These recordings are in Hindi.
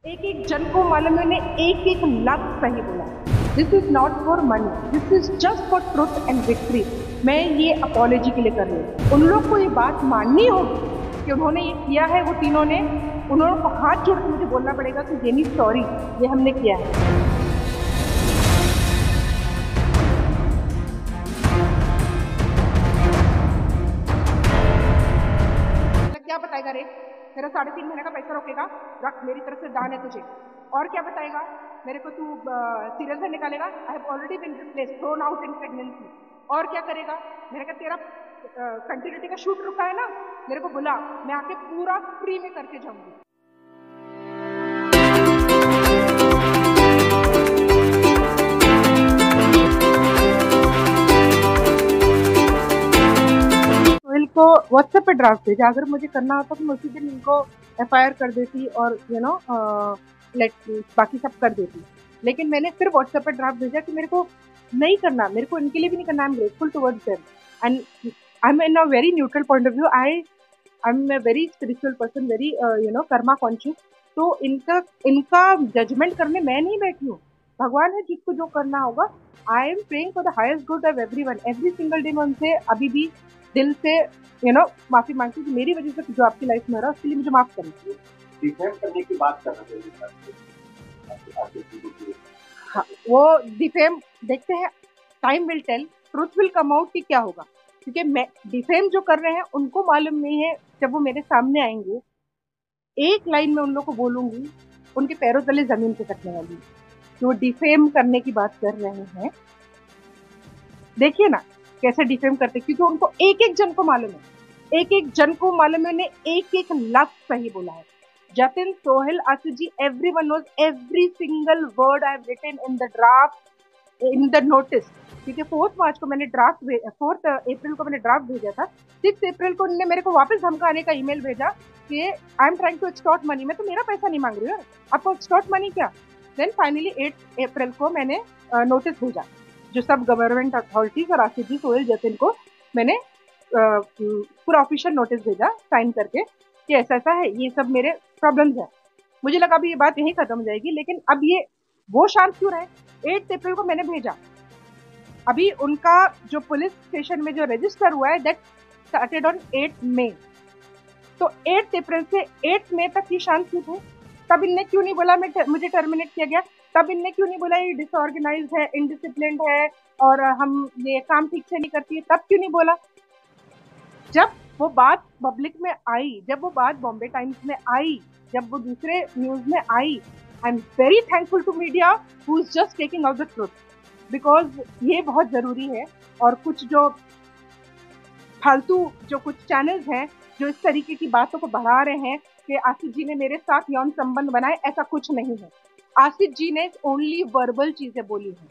एक एक जन को मालूम है, उन्हें एक एक लफ्ज सही बोला। This is not for money, this is just for truth and victory. मैं ये अपॉलॉजी के लिए कर रही हूँ। उन लोग को ये बात माननी होगी कि उन्होंने ये किया है। वो तीनों ने, उन्होंने को हाथ जोड़ के मुझे बोलना पड़ेगा कि जेनी सॉरी, ये हमने किया है। क्या बताएगा रे? मेरा 3.5 महीने का पैसा रोकेगा? रख, मेरी तरफ से दान है तुझे। और क्या बताएगा? मेरे को तू सीरियल से निकालेगा? I have already been replace, thrown out in pregnancy. और क्या करेगा? मेरे का तेरा कंटिन्यूटी का शूट रुका है ना, मेरे को बुला, मैं आके पूरा फ्री में करके जाऊंगी। को व्हाट्सएप पे ड्राफ्ट भेजा। अगर मुझे करना होता तो मैं उसी दिन इनको एफआईआर कर देती और बाकी सब कर देती। लेकिन मैंने सिर्फ व्हाट्सएप पे ड्राफ्ट भेजा कि मेरे को नहीं करना, मेरे को इनके लिए भी नहीं करना। I am grateful towards them and I am in a very neutral point of view. I am a very spiritual person, very Karma conscious. तो इनका जजमेंट करने मैं नहीं बैठी हूँ। भगवान है जिसको जो करना होगा। I am praying for the highest good of everyone. Every single day मैं उनसे अभी भी दिल से माफी मांगती हूँ। मेरी वजह से जो आपकी लाइफ में हो रहा है उसके लिए मुझे माफ करना चाहिए। डिफेम करने की बात करना चाहिए। हाँ, वो डिफेम देखते हैं, time will tell, truth will come out कि क्या होगा। क्योंकि मैं डिफेम जो कर रहे हैं उनको मालूम नहीं है। जब वो मेरे सामने आएंगे, एक लाइन में उन लोग को बोलूंगी, उनके पैरों तले जमीन पे कटने वाली। जो डिफेम करने की बात कर रहे हैं, देखिए ना कैसे डिफेम करते, क्योंकि उनको एक एक जन को मालूम है, एक एक जन को मालूम है, उन्हें एक एक लफ्ज सही बोला है। जतिन, सोहेल, आसिफ जी, everyone knows every single word I have written in the draft, in the notice। क्योंकि 4 मार्च को मैंने ड्राफ्ट, 4 अप्रैल को मैंने ड्राफ्ट भेजा था। 6 अप्रैल को उन्होंने मेरे को वापस धमकाने का ईमेल भेजा कि I am trying to extort money. मैं तो मेरा पैसा नहीं मांग रही हूँ, आपको एक्सटॉर्ट मनी क्या? देन फाइनली 8 अप्रैल को मैंने नोटिस भेजा, जो सब गवर्नमेंट अथॉरिटीज और आसिफ जी, सोहेल, जतिन को मैंने पूरा ऑफिशियल नोटिस भेजा साइन करके कि ऐसा ऐसा है, ये सब मेरे प्रॉब्लम्स है। मुझे लगा अभी ये बात यहीं खत्म हो जाएगी, लेकिन अब ये वो शांत क्यों रहे? 8 अप्रैल को मैंने भेजा। अभी उनका जो पुलिस स्टेशन में जो रजिस्टर हुआ है, दैट स्टार्टेड ऑन 8 मई। तो 8 अप्रैल से 8 मई तक ये शांत क्यों थे? तब इनने क्यों नहीं बोला मुझे टर्मिनेट किया गया? तब इनने क्यों नहीं बोला ये डिसऑर्गेनाइज है, इनडिसिप्लिन्ड है और हम ये काम ठीक से नहीं करती है? तब क्यों नहीं बोला? जब वो बात पब्लिक में आई, जब वो बात बॉम्बे टाइम्स में आई, जब वो दूसरे न्यूज में आई, I am very thankful to media who is just taking out the truth, because ये बहुत जरूरी है। और कुछ जो फालतू जो कुछ चैनल्स हैं जो इस तरीके की बातों को बढ़ा रहे हैं कि आसिफ जी ने मेरे साथ यौन संबंध बनाए, ऐसा कुछ नहीं है। आसिफ जी ने ओनली वर्बल चीजें बोली हैं।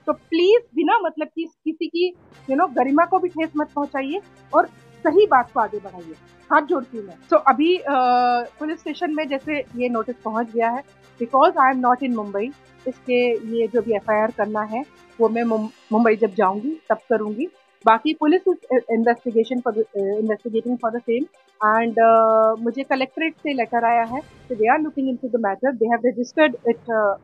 तो प्लीज बिना मतलब की किसी की गरिमा को भी ठेस मत पहुंचाइए और सही बात को आगे बढ़ाइए, हाथ जोड़ती हूँ मैं। तो अभी पुलिस स्टेशन में जैसे ये नोटिस पहुंच गया है, because I am not in Mumbai, इसके ये जो भी एफआईआर करना है वो मैं मुंबई जब जाऊंगी तब करूंगी। बाकी police is investigating for the same and मुझे कलेक्ट्रेट से लेटर आया है कि they are looking into the matter, they have registered it.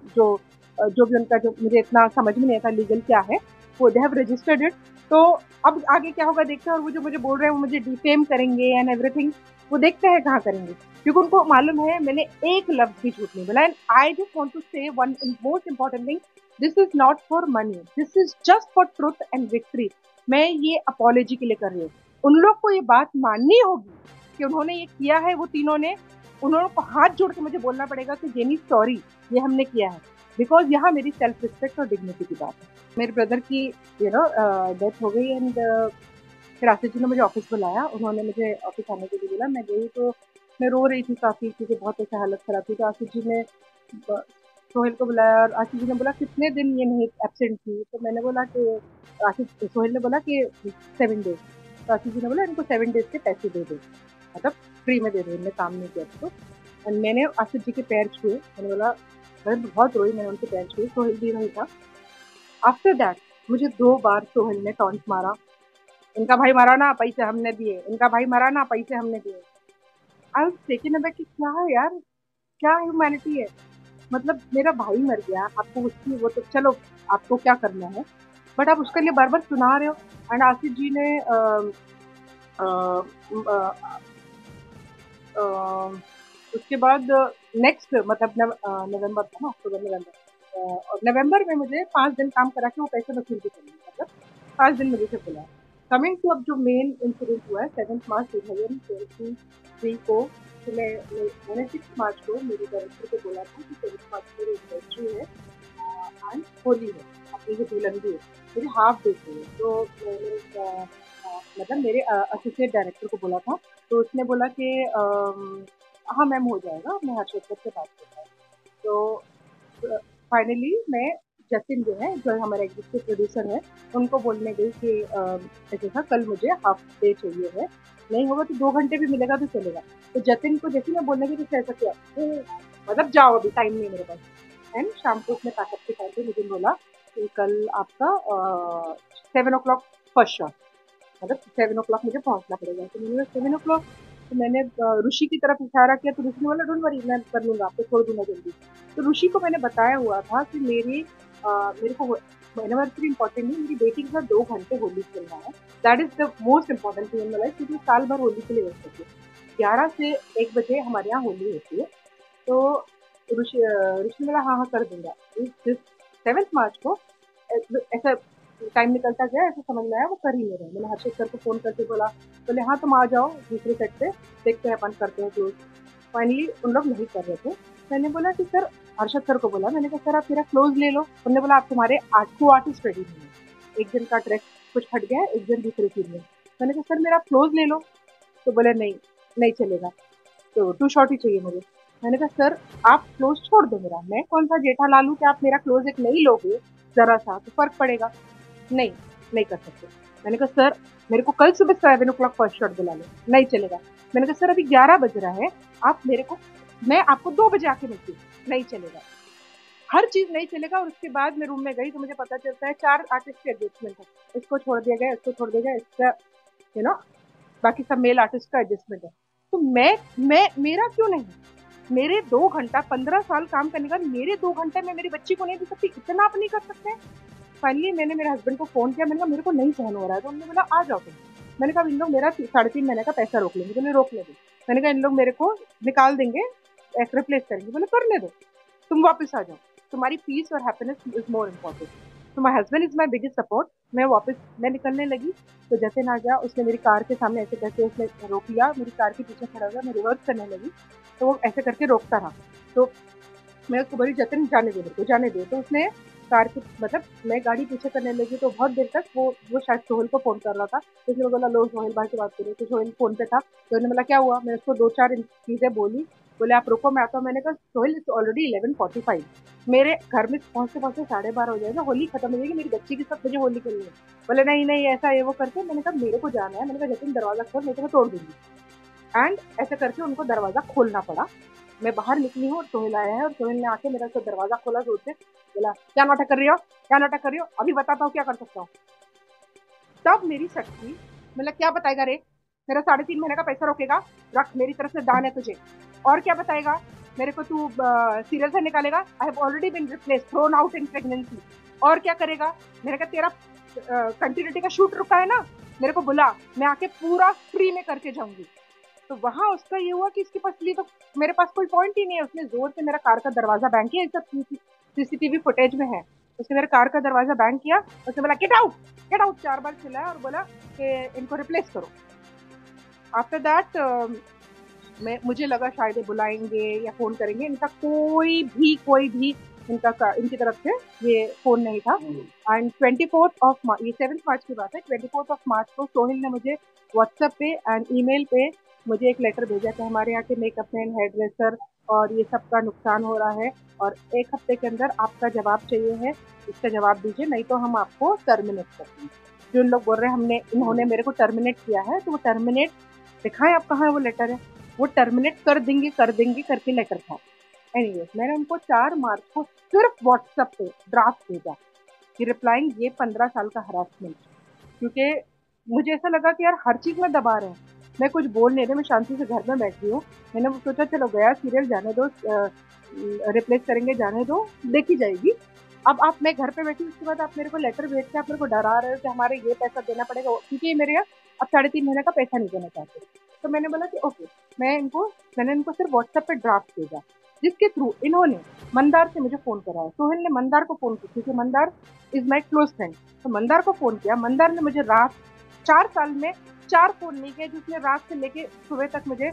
जो भी उनका, जो मुझे इतना समझ में नहीं आता लीगल क्या है, वो दे हैव रजिस्टर्ड इट। तो अब आगे क्या होगा देखते हैं। और वो जो मुझे बोल रहे हैं वो मुझे डिफेम करेंगे एंड एवरीथिंग, वो देखते हैं कहाँ करेंगे, क्योंकि उनको मालूम है मैंने एक लफ्ज भी झूठ नहीं बोला। And I just want to say one most important thing, this is not for money, this is just for truth and victory. मैं ये अपॉलॉजी के लिए कर रही हूँ। उन लोग को ये बात माननी होगी कि उन्होंने ये किया है। वो तीनों ने, उन्होंने को हाथ जोड़ के मुझे बोलना पड़ेगा कि जेनी सॉरी, ये हमने किया है, बिकॉज यहाँ मेरी सेल्फ रिस्पेक्ट और डिग्निटी की बात है। मेरे ब्रदर की डेथ हो गई एंड फिर आसिफ जी ने मुझे ऑफिस बुलाया। उन्होंने मुझे ऑफिस आने के लिए बोला। मैं गई तो मैं रो रही थी काफ़ी, क्योंकि बहुत ऐसा हालत खराब थी। तो आसिफ जी ने सोहेल को बुलाया और आसिफ जी ने बोला कितने दिन ये नहीं एब्सेंट थी? तो मैंने बोला कि सोहेल ने बोला कि 7 डेज। तो आसिफ जी ने बोला इनको 7 डेज के पैसे दे दो, मतलब फ्री में दे दो, इनने काम नहीं किया था। तो मैंने आसिफ जी के पैर छुए, मैंने बोला, मैं बहुत रोई, मैंने उनके पैर छुए। सोहेल भी नहीं था। आफ्टर दैट मुझे 2 बार सोहेल ने टॉन्ट मारा, इनका भाई मरा ना, पैसे हमने दिए, इनका भाई मरा ना, पैसे हमने दिए। आई वाज टेकन अबैक कि क्या है यार, क्या ह्यूमैनिटी है? मतलब मेरा भाई मर गया, आपको उसकी वो तो चलो, आपको क्या करना है, बट आप उसके लिए बार बार सुना रहे हो। एंड आसिफ जी ने अ, अ, अ, उसके बाद नेक्स्ट मतलब नवंबर था ना, अक्टूबर नवंबर, और नवंबर में मुझे 5 दिन काम करा के वो पैसे वसूल के चले, मतलब 5 दिन मुझे से बुलाया। कमिंग टू अब जो मेन इंसिडेंट हुआ है 7 मार्च 2023 को, तो मैंने 6 मार्च को मेरे डायरेक्टर को बोला था कि 7 मार्च को मेरी एनिवर्सरी है एंड होली है, अपनी जो दुल्हन भी है, मुझे हाफ डे चाहिए। तो मेरे मतलब मेरे एसोसिएट डायरेक्टर को बोला था, तो उसने बोला कि हाँ मैम हो जाएगा, मैं हर्षद सर से बात करता हूँ। तो फाइनली मैं जतिन जो है, जो हमारा एग्जीक्यूटिव प्रोड्यूसर है, उनको बोलने गई कि ऐसे था कल मुझे हाफ डे चाहिए है, नहीं होगा तो 2 घंटे भी मिलेगा तो चलेगा। तो जतिन को जैसे मैं बोलने गई तो ऐसा किया, मतलब जाओ अभी टाइम नहीं है मेरे पास। एंड शाम को उसने पैकअप के टाइम पे मुझे बोला कि कल आपका 7 o'clock फर्स्ट शॉट, मतलब 7 o'clock मुझे पहुंचना पड़ेगा। तो मैंने 7 o'clock, तो मैंने ऋषि की तरफ इशारा किया, तो ऋषि ने बोला डोंट वरी मैं कर लूंगा, आपको छोड़ दूंगा जल्दी। तो ऋषि को मैंने बताया हुआ था कि मेरे को एनिवर्सरी इंपॉर्टेंट नहीं, मेरी बेटी के साथ 2 घंटे होली खेलना है, that is the most important thing in my life, क्योंकि साल भर होली के लिए वेट करती है। 11 से 1 बजे हमारे यहाँ होली होती है। तो ऋषि ने बोला हाँ हाँ कर दूंगा। 7 मार्च को ऐसा टाइम निकलता गया, ऐसा समझ में आया वो कर ही नहीं रहे। मैंने हर्षित सर को फोन करके बोला, बोले हाँ तुम आ जाओ दूसरे सेट पे, देखते हैं अपन करते हैं क्लोज। फाइनली उन लोग नहीं कर रहे थे। मैंने बोला कि सर, हर्षद सर को बोला, मैंने कहा सर आप मेरा क्लोज ले लो। उन्होंने बोला आप तुम्हारे 8 रेडी नहीं है, एक जन का ट्रैक कुछ हट गया, एक जन दूसरे टीम में। मैंने कहा सर मेरा क्लोज ले लो। तो बोले नहीं, नहीं चलेगा, तो 2 शॉट ही चाहिए मुझे। मैंने कहा सर आप क्लोज छोड़ दो मेरा, मैं कौन सा जेठालाल हूँ कि आप मेरा क्लोज एक नहीं लोगे, जरा सा तो फर्क पड़ेगा। नहीं, नहीं कर सकते। मैंने कहा सर मेरे को कल सुबह 7 o'clock फर्स्ट शॉट बुला लो, नहीं चलेगा। मैंने कहा सर अभी 11 बज रहा है, आप मेरे को, मैं आपको 2 बजे आके मिलती हूँ, नहीं चलेगा। हर चीज नहीं चलेगा। और उसके बाद मैं रूम में गई तो मुझे पता चलता है 4 आर्टिस्ट के एडजस्टमेंट है, इसको छोड़ दिया गया, इसको छोड़ दिया गया, इसका यू नो बाकी सब मेल आर्टिस्ट का एडजस्टमेंट है। तो मैं मेरा क्यों नहीं, मेरे 2 घंटा 15 साल काम करने का, मेरे 2 घंटे में मेरी बच्ची को नहीं दे सकती, इतना आप नहीं कर सकते। फाइनली मैंने मेरे हस्बैंड को फोन किया, मैंने कहा मेरे को नहीं सहन हो रहा है। तो उन्होंने बोला आ जाओ तुम। मैंने कहा इन लोग मेरा 3.5 महीने का पैसा रोक लेंगे, बोले रोक ले दो। मैंने कहा इन लोग मेरे को निकाल देंगे, रिप्लेस करेंगे, बोले करने दो, तुम वापस आ जाओ, तुम्हारी पीस और हैप्पीनेस इज मोर इम्पोर्टेंट। तो my husband is my biggest support. मैं निकलने लगी, तो जैसे ना गया, उसने मेरी कार के सामने ऐसे करके उसने रोक लिया, मेरी कार के पीछे खड़ा हो गया, मैं रिवर्स करने लगी, तो वो ऐसे करके रोकता रहा। तो मैं उसको बोली जतिन जाने दे, मेरे को जाने दे। तो उसने कार की, मतलब मैं गाड़ी पीछे करने लगी तो बहुत देर तक वो शायद सोहेल को फोन कर रहा था, तो उसने बोला लो सोहेल भाई से बात करो। तो सोहेल फोन पे था, तो उन्होंने बोला क्या हुआ, मैं उसको 2-4 चीजें बोली। बोले आप रुको मैं आता हूँ। मैंने कहा सोहेल इट्स ऑलरेडी 11:45, मेरे घर में पहुंचते पहुंचते 12:30 हो जाएगा, होली खत्म हो जाएगी, मेरी बच्ची के साथ मुझे होली खेलनी है। बोले नहीं नहीं ऐसा ये वो करके। मैंने कहा मेरे को जाना है। मैंने कहा जतिन दरवाजा खोल, नहीं तो मैं तोड़ दूंगी। एंड ऐसे करके उनको दरवाजा खोलना पड़ा। मैं बाहर निकली हूँ और सोहेल आया है, और सोहेल ने आके मेरा दरवाजा खोला जोर से, बोला क्या नाटक कर रही हो, क्या नाटक कर रही हो, अभी बताता हूँ क्या कर सकता हूँ। तब मेरी सटकी, मतलब क्या बताएगा रे, मेरा 3.5 महीने का पैसा रोकेगा, रख मेरी तरफ से दान है तुझे, और क्या बताएगा, मेरे को तू सीरियल से निकालेगा, I have already been replace thrown out in pregnancy, और क्या करेगा। मैंने कहा तेरा कंटिन्यूटी का शूट रुका है ना, मेरे को बुला, मैं आके पूरा फ्री में करके जाऊंगी। तो वहां उसका ये हुआ कि इसके पास लिए तो मेरे पास कोई पॉइंट ही नहीं है। उसने जोर से मेरा कार का दरवाजा बैंग किया, सब सीसीटीवी फुटेज में है। उसने मेरे कार का दरवाजा बैंग किया, उसने बोला गेट आउट 4 बार चिल्लाया, और बोला कि इनको रिप्लेस करो। आफ्टर दैट मुझे लगा शायद ये बुलाएंगे या फोन करेंगे, इनका कोई भी इनकी तरफ से ये फोन नहीं था। एंड 24 ये 7 मार्च की बात है, 24 मार्च को सोहेल ने मुझे व्हाट्सएप पे एंड ईमेल पे मुझे एक लेटर भेजा कि हमारे यहाँ के मेकअप मैन, हेयर ड्रेसर और ये सब का नुकसान हो रहा है, और 1 हफ्ते के अंदर आपका जवाब चाहिए है, इसका जवाब दीजिए, नहीं तो हम आपको टर्मिनेट कर देंगे। जो लोग बोल रहे हैं इन्होंने मेरे को टर्मिनेट किया है, तो वो टर्मिनेट दिखाएं आप कहाँ है वो लेटर है, वो टर्मिनेट कर देंगे करके लेटर था। एनीवेज मैंने उनको 4 मार्च को सिर्फ व्हाट्सएप पे ड्राफ्ट भेजा कि रिप्लाइंग ये 15 साल का हरासमेंट, क्योंकि मुझे ऐसा लगा कि यार हर चीज में दबा रहे हैं, मैं कुछ बोल नहीं रही, मैं शांति से घर में बैठी हूँ। मैंने वो सोचा चलो गया सीरियल जाने दो, रिप्लेस करेंगे, जाने दो, देखी जाएगी। अब आप मैं घर पे बैठी उसके बाद आप मेरे को लेटर भेज के आप मेरे को डरा रहे हो कि हमारे ये पैसा देना पड़ेगा, क्योंकि ये मेरे यहाँ अब 3.5 महीने का पैसा नहीं देना चाहते। तो मैंने बोला कि ओके, मैंने इनको सिर्फ व्हाट्सएप पे ड्राफ्ट भेजा, जिसके थ्रू इन्होंने मंदार से मुझे फोन कराया। सोहेल ने मंदार को फोन किया क्योंकि Mandar is my close friend. तो मंदार को फोन किया, मंदार ने मुझे रात 4 साल में 4 फोन नहीं किए, जिसने रात से लेके सुबह तक मुझे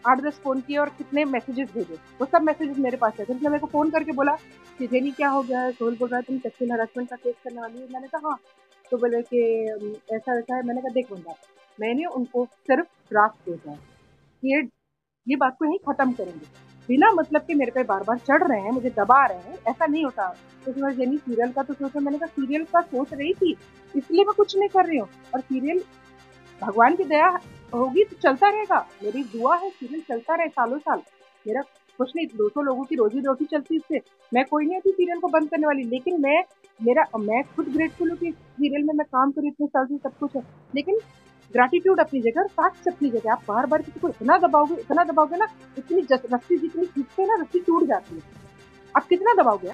8-10 फोन किए और कितने मैसेजेस भेजे, वो सब मैसेजेस मेरे पास है। तो उसने मेरे को फोन करके बोला कि जेनी क्या हो गया है, सोहेल बोल रहा है तुम सेक्सुअल हरासमेंट का केस करने वाली है। मैंने कहा हाँ। तो बोले कि ऐसा वैसा है। मैंने कहा देख बंदा, मैंने उनको सिर्फ ड्राफ्ट भेजा है, ये बात को यहीं खत्म करेंगे, बिना मतलब के मेरे पे बार बार चढ़ रहे हैं, मुझे दबा रहे हैं, ऐसा नहीं होता। तो उसमें जेनी सीरियल का तो सोचा, मैंने कहा सीरियल का सोच रही थी इसलिए मैं कुछ नहीं कर रही हूँ, और सीरियल भगवान की दया होगी तो चलता रहेगा, मेरी दुआ है सीरियल चलता रहे सालों साल। मेरा कुछ नहीं, 200 लोगों की रोजी रोटी चलती इससे, मैं कोई नहीं थी सीरियल को बंद करने वाली। लेकिन मैं खुद ग्रेटफुल हूँ कि सीरियल में मैं काम करी इतने साल से, सब कुछ है। लेकिन ग्रेटिट्यूड अपनी जगह और फैक्ट्स अपनी जगह। आप बार बार किसी को इतना दबाओगे ना, इतनी रस्सी जितनी खींचते हैं ना, रस्सी टूट जाती है। आप कितना दबाओगे?